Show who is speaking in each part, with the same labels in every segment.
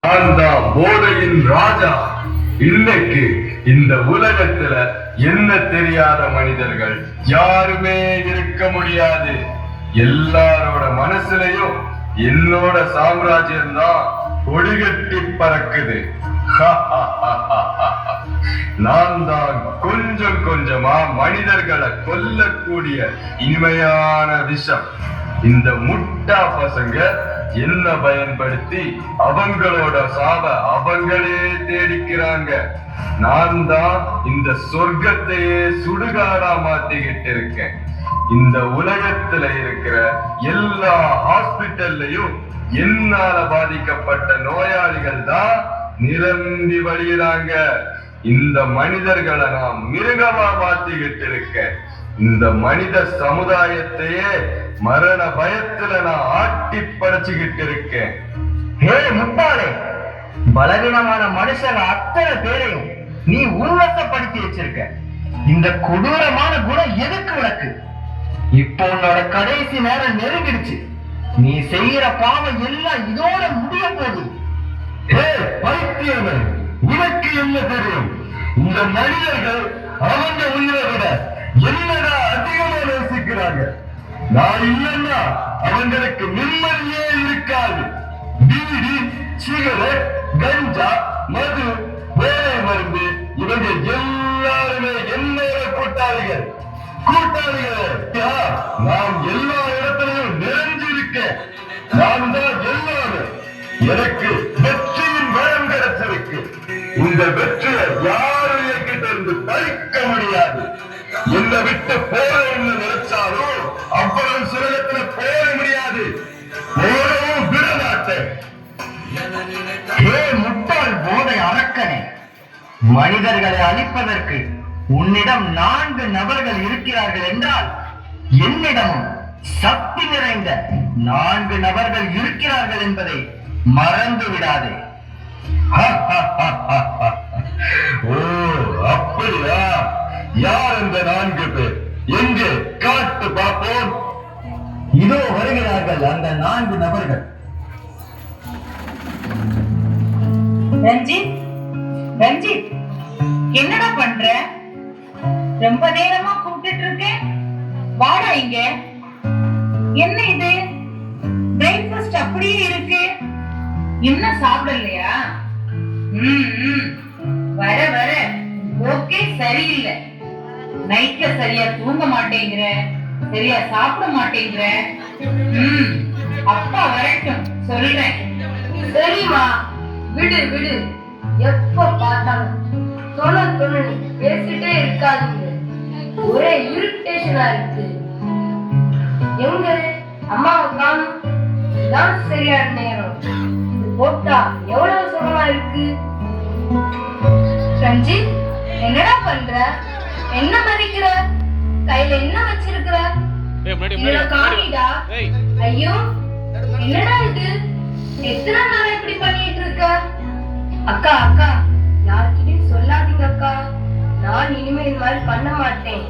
Speaker 1: நான் தான் போதையின் ராஜா. இன்னைக்கு இந்த உலகத்துல என்ன தெரியாத மனிதர்கள் யாருமே இருக்க முடியாது. எல்லாரோட மனசுலயும் என்னோட சாம்ராஜ்யம் தான் கொடிகட்டி பறக்குது. நான் தான் கொஞ்சம் கொஞ்சமா மனிதர்களை கொல்லக்கூடிய இனிமையான விஷம். இந்த முட்டா பசங்க என்ன பயன்படுத்தி அவங்களோட சாவ அவங்களே தேடிக்கிறாங்க. நான் தான் இந்த சொர்க்கத்தையே சுடுகாடா மாத்திக்கிட்டு இருக்கேன். இந்த உலகத்துல இருக்கிற எல்லா ஹாஸ்பிட்டல்லையும் என்னால பாதிக்கப்பட்ட நோயாளிகள் தான் நிரம்பி வழியிறாங்க. இந்த மனிதர்களை நான் மிருகமா மாத்திக்கிட்டு இருக்கேன். இந்த மனித சமுதாயத்தையே மரண பயத்துல நான் ஆட்டி படைச்சுக்கிட்டு இருக்கேன்.
Speaker 2: ஹே முட்டாளே, பலவீனமான மனுஷங்க அத்தனை பேரையும் நீ உருவசப்படுத்தி வச்சிருக்க. இந்த கொடூரமான குணம் எதுக்கு உனக்கு? இப்போ உன்னோட கடைசி நேரம் நெருங்கிடுச்சு. நீ செய்யற பாவம் எல்லாம் இதோட முடிய போகுது.
Speaker 1: ஹே பைத்தியமே, உனக்கு என்ன தெரியும்? இந்த மனிதர்கள் அவங்க உயிரை விட என்னடா அதிகமா நேசிக்கிறாங்க. நான் இல்லைன்னா அவங்களுக்கு நிம்மதியே இருக்காது. பீடி, சிகரெட், கஞ்சா, மது, வேலை மருந்து, இவங்க எல்லாருமே என்னோட கூட்டாளிகள். நான் எல்லா இடத்திலையும் நிறைஞ்சிருக்கேன். நான் தான் எல்லாரும். எனக்கு வெற்றியின் வரம் கிடைச்சிருக்கு. இந்த வெற்றியை யாரும் என்கிட்ட இருந்து பறிக்க முடியாது. என்னை விட்டு போறேன்னு நினைச்சாலும் அவ்வளவு சுலகத்துல போக முடியாது. போறவும் விட மாட்டேன்.
Speaker 2: முட்டாள் போதை அரக்கனே, மனிதர்களை அழிப்பதற்கு உன்னிடம் 4 நபர்கள் இருக்கிறார்கள் என்றால் என்னிடமும் சக்தி நிறைந்த 4 நபர்கள் இருக்கிறார்கள் என்பதை மறந்து விடாதே.
Speaker 1: ஓ அப்படியா? யார் இந்த 4 பேர்? எங்கே காட்டு பார்ப்போம்.
Speaker 2: இதோ வருகிறார்கள் அந்த 4 நபர்கள்.
Speaker 3: ரஞ்சித், ரஞ்சித், என்னடா பண்ற? ரொம்ப நேரமா கூப்பிட்டு இருக்கேன், வாடா இங்க. என்ன இது? பிரேக்ஃபாஸ்ட் அப்படியே இருக்கு, என்ன சாப்பிடலையா? வர வர ஓகே சரியில்லை. நைட்ல சரியா தூங்க மாட்டேங்கிற, சரியா சாப்பிட மாட்டேங்கிற. அப்பா வரட்டும் சொல்றேன்.
Speaker 4: சரிமா, விடு விடு. எப்ப பார்த்தாலும் தொண்ணு பேசிட்டே இருக்காதீங்க. ஒரே இரிட்டேஷனா இருக்கு. எங்க அம்மாவை காணும்? தான் சரியான நேரம். இது போட்டா எவ்வளவு சுகமா இருக்கு.
Speaker 3: ரஞ்சித், என்னடா பண்ற? என்ன மதிக்கிற? கையில என்ன வச்சிருக்கிற? காமிடா. ஐயோ, என்னடா இது? எத்தனை நாள் இப்படி பண்ணிட்டு இருக்க?
Speaker 4: அக்கா அக்கா, யார்கிட்டயும் சொல்லாதீங்க அக்கா. நான் இனிமே இது மாதிரி பண்ண மாட்டேன்.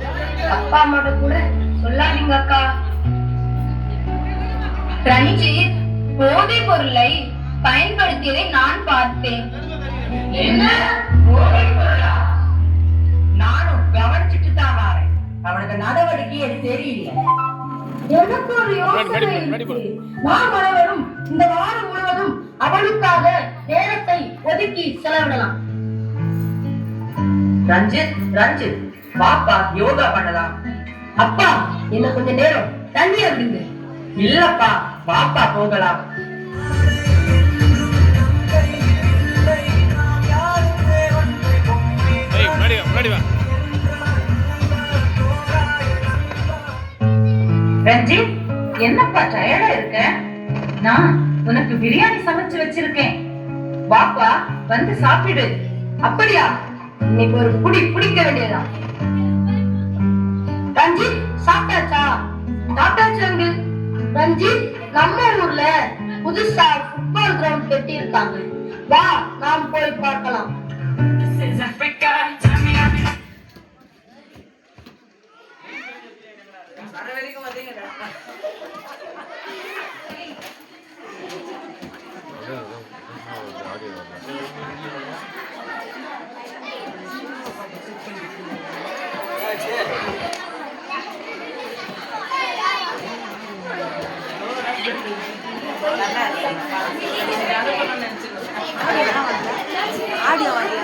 Speaker 4: அப்பா அம்மாட்ட கூட சொல்லாதீங்க அக்கா.
Speaker 3: ரஞ்சித், போதை பொருளை பயன்படுத்தியதை நான் பார்த்தேன்.
Speaker 2: என்ன போதை பொருளா? நானும் கவனிச்சுட்டு தான் வரேன். அவனுக்கு நடவடிக்கை அது தெரியல.
Speaker 4: எனக்கு ஒரு யோசனை இருக்கு. நாம் அனைவரும் இந்த வாரம் முழுவதும் அவளுக்காக நேரத்தை ஒதுக்கி செலவிடலாம்.
Speaker 2: ரஞ்சித், ரஞ்சித், பாப்பா யோகா பண்ணலாம்.
Speaker 4: அப்பா, என்ன கொஞ்ச நேரம் தண்ணி அப்படிங்க.
Speaker 2: இல்லப்பா, பாப்பா போகலாம்.
Speaker 3: ரஞ்சித், என்னப்பா டயர்டா இருக்க? நான் உனக்கு பிரியாணி சமைச்சு வச்சிருக்கேன், வாப்பா வந்து சாப்பிடு.
Speaker 4: அப்படியா? இன்னைக்கு ஒரு புடி பிடிக்க வேண்டியதான். ரஞ்சித், சாப்பிட்டாச்சா? சாப்பிட்டாச்சு அங்கிள். ரஞ்சித், நம்ம ஊர்ல புதுசா ஃபுட்பால் கிரவுண்ட் கட்டி இருக்காங்க. வா, நாம் போய் பார்க்கலாம்.
Speaker 5: audio ஆடியோ வரல